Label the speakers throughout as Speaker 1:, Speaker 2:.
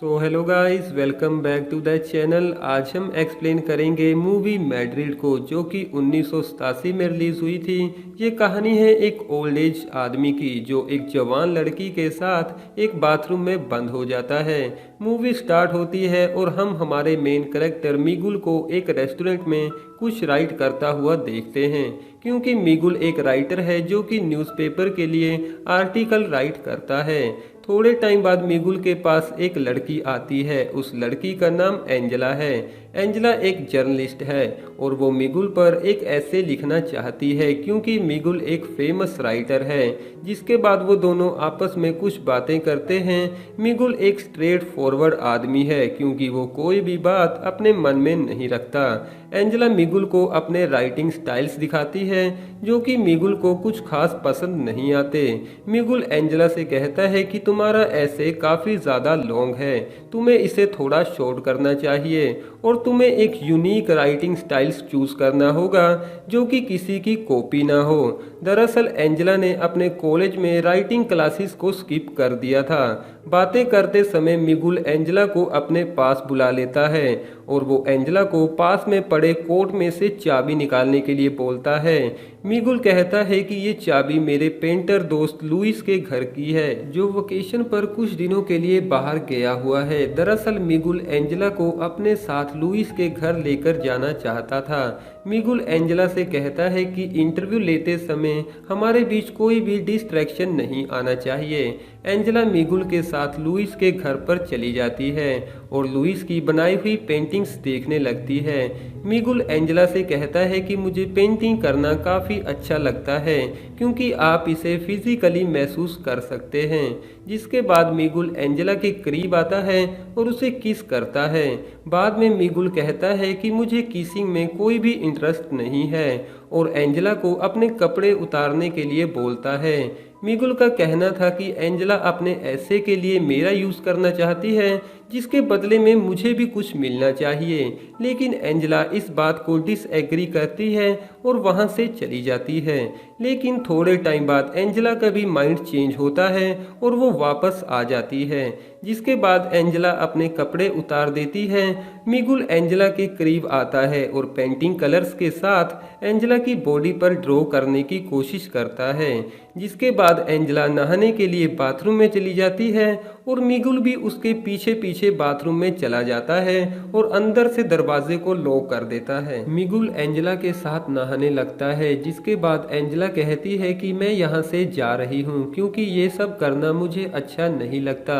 Speaker 1: So hello guys, welcome back to the channel. आज हम explain करेंगे मूवी मैड्रिड को, जो कि 1987 में रिलीज हुई थी। ये कहानी है एक ओल्ड एज आदमी की, जो एक जवान लड़की के साथ एक बाथरूम में बंद हो जाता है। मूवी स्टार्ट होती है और हम हमारे मेन कैरेक्टर मिगुल को एक रेस्टोरेंट में कुछ राइट करता हुआ देखते हैं, क्योंकि मिगुल एक राइटर है जो कि न्यूज़पेपर के लिए आर्टिकल राइट करता है। थोड़े टाइम बाद मिगुल के पास एक लड़की आती है। उस लड़की का नाम एंजेला है। एंजेला एक जर्नलिस्ट है और वो मिगुल पर एक ऐसे लिखना चाहती है, क्योंकि मिगुल एक फेमस राइटर है। जिसके बाद वो दोनों आपस में कुछ बातें करते हैं। मिगुल एक स्ट्रेट फॉरवर्ड आदमी है, क्योंकि वो कोई भी बात अपने मन में नहीं रखता। एंजेला मिगुल को अपने राइटिंग स्टाइल्स दिखाती है, जो कि मिगुल को कुछ खास पसंद नहीं आते। मिगुल एंजेला से कहता है कि तुम्हारा ऐसे काफ़ी ज़्यादा लॉन्ग है, तुम्हें इसे थोड़ा शॉर्ट करना चाहिए और तुम्हें एक यूनिक राइटिंग स्टाइल्स चूज़ करना होगा, जो कि किसी की कॉपी ना हो। दरअसल एंजेला ने अपने कॉलेज में राइटिंग क्लासेस को स्किप कर दिया था। बातें करते समय मिगुल एंजेला को अपने पास बुला लेता है और वो एंजेला को पास में पड़े कोट में से चाबी निकालने के लिए बोलता है। मिगुल कहता है कि ये चाबी मेरे पेंटर दोस्त लुइस के घर की है, जो वेकेशन पर कुछ दिनों के लिए बाहर गया हुआ है। दरअसल मिगुल एंजेला को अपने साथ लुइस के घर लेकर जाना चाहता था। मिगुल एंजेला से कहता है कि इंटरव्यू लेते समय हमारे बीच कोई भी डिस्ट्रैक्शन नहीं आना चाहिए। एंजेला मिगुल के साथ लुइस के घर पर चली जाती है और लुइस की बनाई हुई पेंटिंग्स देखने लगती है। मिगुल एंजेला से कहता है कि मुझे पेंटिंग करना काफ़ी अच्छा लगता है, क्योंकि आप इसे फिजिकली महसूस कर सकते हैं। जिसके बाद मिगुल एंजेला के करीब आता है और उसे किस करता है। बाद में मिगुल कहता है कि मुझे किसिंग में कोई भी इंटरेस्ट नहीं है और एंजेला को अपने कपड़े उतारने के लिए बोलता है। मिगुल का कहना था कि एंजेला अपने ऐसे के लिए मेरा यूज़ करना चाहती है, जिसके बदले में मुझे भी कुछ मिलना चाहिए। लेकिन एंजेला इस बात को डिसएग्री करती है और वहां से चली जाती है। लेकिन थोड़े टाइम बाद एंजेला का भी माइंड चेंज होता है और वो वापस आ जाती है। जिसके बाद एंजेला अपने कपड़े उतार देती है। मिगुल एंजेला के करीब आता है और पेंटिंग कलर्स के साथ एंजेला की बॉडी पर ड्रॉ करने की कोशिश करता है। जिसके बाद एंजेला नहाने के लिए बाथरूम में चली जाती है और मिगुल भी उसके पीछे पीछे बाथरूम में चला जाता है और अंदर से दरवाजे को लॉक कर देता है। मिगुल एंजेला के साथ नहाने लगता है। जिसके बाद एंजेला कहती है कि मैं यहाँ से जा रही हूँ, क्योंकि ये सब करना मुझे अच्छा नहीं लगता।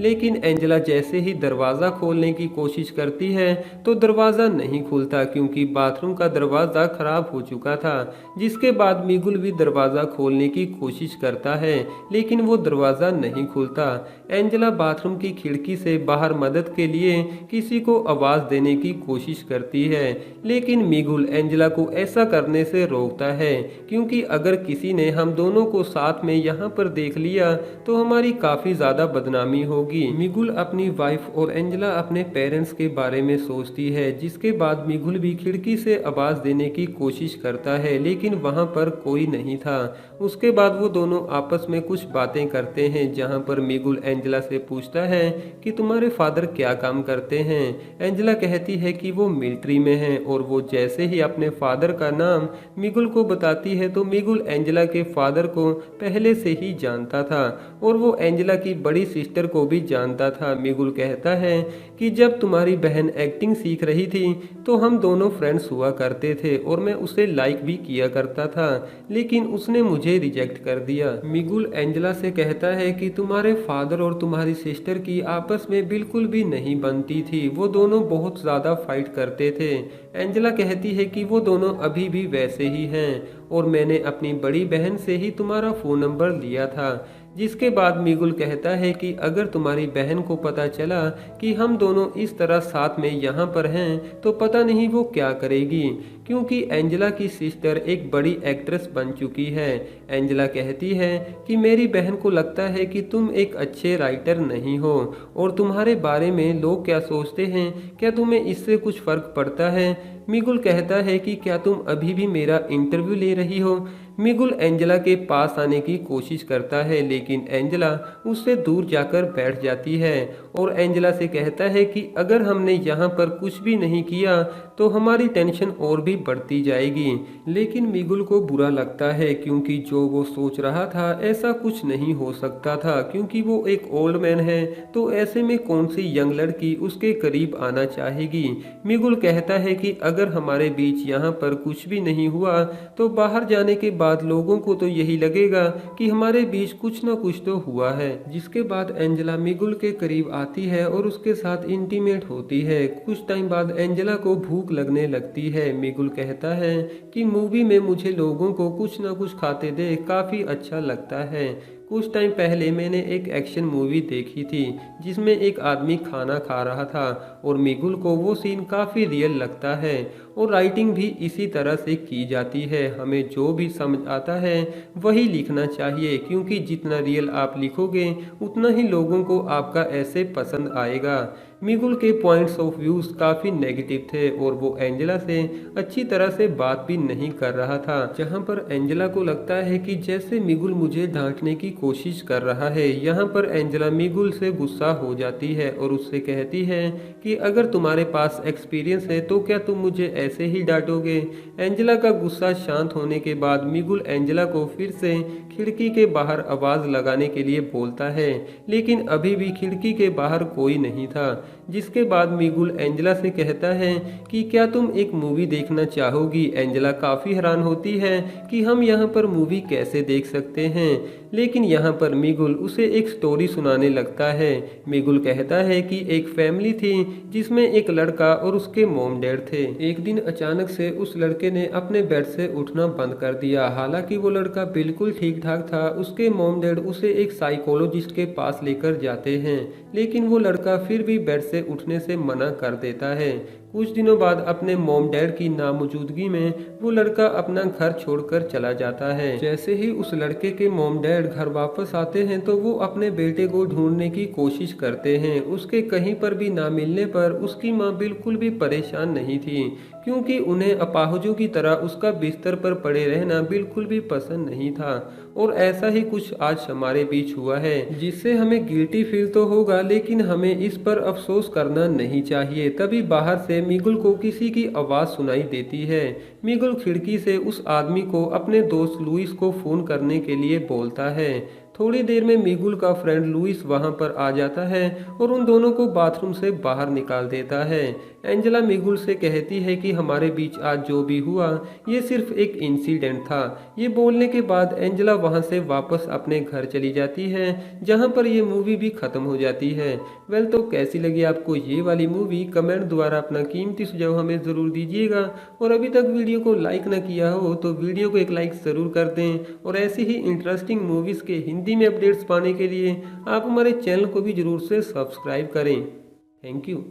Speaker 1: लेकिन एंजेला जैसे ही दरवाज़ा खोलने की कोशिश करती है तो दरवाज़ा नहीं खुलता, क्योंकि बाथरूम का दरवाज़ा खराब हो चुका था। जिसके बाद मिगुल भी दरवाज़ा खोलने की कोशिश करता है, लेकिन वो दरवाज़ा नहीं खुलता। एंजेला बाथरूम की खिड़की से बाहर मदद के लिए किसी को आवाज़ देने की कोशिश करती है, लेकिन मिगुल एंजेला को ऐसा करने से रोकता है, क्योंकि अगर किसी ने हम दोनों को साथ में यहाँ पर देख लिया तो हमारी काफ़ी ज़्यादा बदनामी होगी। मिगुल अपनी वाइफ और एंजेला अपने पेरेंट्स के बारे में सोचती है। जिसके बाद मिगुल भी खिड़की से आवाज़ देने की कोशिश करता है, लेकिन वहाँ पर कोई नहीं था। उसके बाद वो दोनों आपस में कुछ बातें करते हैं, जहाँ पर मिगुल एंजेला से पूछता है कि तुम्हारे फादर क्या काम करते हैं। एंजेला कहती है कि वो मिलिट्री में हैं और वो जैसे ही अपने फादर का नाम मिगुल को बताती है तो मिगुल एंजेला के फादर को पहले से ही जानता था और वो एंजेला की बड़ी सिस्टर को भी जानता था। मिगुल कहता है कि जब तुम्हारी बहन एक्टिंग सीख रही थी तो हम दोनों फ्रेंड्स हुआ करते थे और मैं उसे लाइक भी किया करता था, लेकिन उसने मुझे रिजेक्ट कर दिया। मिगुल एंजेला से कहता है कि तुम्हारे फादर और तुम्हारी सिस्टर की आपस में बिल्कुल भी नहीं बनती थी, वो दोनों बहुत ज़्यादा फाइट करते थे। एंजेला कहती है कि वो दोनों अभी भी वैसे ही हैं और मैंने अपनी बड़ी बहन से ही तुम्हारा फ़ोन नंबर लिया था। जिसके बाद मिगुल कहता है कि अगर तुम्हारी बहन को पता चला कि हम दोनों इस तरह साथ में यहाँ पर हैं तो पता नहीं वो क्या करेगी, क्योंकि एंजेला की सिस्टर एक बड़ी एक्ट्रेस बन चुकी है। एंजेला कहती है कि मेरी बहन को लगता है कि तुम एक अच्छे राइटर नहीं हो और तुम्हारे बारे में लोग क्या सोचते हैं, क्या तुम्हें इससे कुछ फर्क पड़ता है। मिगुल कहता है कि क्या तुम अभी भी मेरा इंटरव्यू ले रही हो। मिगुल एंजेला के पास आने की कोशिश करता है, लेकिन एंजेला उससे दूर जाकर बैठ जाती है और एंजेला से कहता है कि अगर हमने यहाँ पर कुछ भी नहीं किया तो हमारी टेंशन और भी बढ़ती जाएगी। लेकिन मिगुल को बुरा लगता है, क्योंकि जो वो सोच रहा था ऐसा कुछ नहीं हो सकता था, क्योंकि वो एक ओल्ड मैन है, तो ऐसे में कौन सी यंग लड़की उसके करीब आना चाहेगी। मिगुल कहता है कि अगर हमारे बीच यहाँ पर कुछ भी नहीं हुआ तो बाहर जाने के बाद लोगों को तो यही लगेगा कि हमारे बीच कुछ ना कुछ तो हुआ है। जिसके बाद एंजेला मिगुल के करीब आती है और उसके साथ इंटीमेट होती है। कुछ टाइम बाद एंजेला को भूख लगने लगती है। मिगुल कहता है कि मूवी में मुझे लोगों को कुछ ना कुछ खाते देख काफी अच्छा लगता है। कुछ टाइम पहले मैंने एक एक्शन मूवी देखी थी जिसमें एक आदमी खाना खा रहा था और मिगुल को वो सीन काफ़ी रियल लगता है और राइटिंग भी इसी तरह से की जाती है। हमें जो भी समझ आता है वही लिखना चाहिए, क्योंकि जितना रियल आप लिखोगे उतना ही लोगों को आपका ऐसे पसंद आएगा। मिगुल के पॉइंट्स ऑफ व्यूज काफ़ी नेगेटिव थे और वो एंजेला से अच्छी तरह से बात भी नहीं कर रहा था, जहां पर एंजेला को लगता है कि जैसे मिगुल मुझे डांटने की कोशिश कर रहा है। यहाँ पर एंजेला मिगुल से गुस्सा हो जाती है और उससे कहती है कि अगर तुम्हारे पास एक्सपीरियंस है तो क्या तुम मुझे ऐसे ही डांटोगे। एंजेला का गुस्सा शांत होने के बाद मिगुल एंजेला को फिर से खिड़की के बाहर आवाज लगाने के लिए बोलता है, लेकिन अभी भी खिड़की के बाहर कोई नहीं था। जिसके बाद मिगुल एंजेला से कहता है कि क्या तुम एक मूवी देखना चाहोगी। एंजेला काफी हैरान होती है कि हम यहाँ पर मूवी कैसे देख सकते हैं, लेकिन यहाँ पर मिगुल उसे एक स्टोरी सुनाने लगता है। मिगुल कहता है कि एक फैमिली थी जिसमें एक लड़का और उसके मॉम डैड थे। एक दिन अचानक से उस लड़के ने अपने बेड से उठना बंद कर दिया। हालांकि वो लड़का बिल्कुल ठीक ठाक था। उसके मॉम डैड उसे एक साइकोलॉजिस्ट के पास लेकर जाते हैं, लेकिन वो लड़का फिर भी बेड से उठने से मना कर देता है। कुछ दिनों बाद अपने मॉम डैड की नामौजूदगी में वो लड़का अपना घर छोड़कर चला जाता है। जैसे ही उस लड़के के मॉम डैड घर वापस आते हैं तो वो अपने बेटे को ढूंढने की कोशिश करते हैं। उसके कहीं पर भी ना मिलने पर उसकी माँ बिल्कुल भी परेशान नहीं थी, क्योंकि उन्हें अपाहिजों की तरह उसका बिस्तर पर पड़े रहना बिल्कुल भी पसंद नहीं था। और ऐसा ही कुछ आज हमारे बीच हुआ है, जिससे हमें गिल्टी फील तो होगा, लेकिन हमें इस पर अफसोस करना नहीं चाहिए। तभी बाहर से मिगुल को किसी की आवाज़ सुनाई देती है। मिगुल खिड़की से उस आदमी को अपने दोस्त लुइस को फ़ोन करने के लिए बोलता है। थोड़ी देर में मिगुल का फ्रेंड लुइस वहां पर आ जाता है और उन दोनों को बाथरूम से बाहर निकाल देता है। एंजेला मिगुल से कहती है कि हमारे बीच आज जो भी हुआ ये सिर्फ एक इंसिडेंट था। ये बोलने के बाद एंजेला वहां से वापस अपने घर चली जाती है, जहां पर ये मूवी भी खत्म हो जाती है। वेल, तो कैसी लगी आपको ये वाली मूवी? कमेंट द्वारा अपना कीमती सुझाव हमें ज़रूर दीजिएगा। और अभी तक वीडियो को लाइक ना किया हो तो वीडियो को एक लाइक ज़रूर कर दें। और ऐसी ही इंटरेस्टिंग मूवीज़ के हिंदी में अपडेट्स पाने के लिए आप हमारे चैनल को भी ज़रूर से सब्सक्राइब करें। Thank you.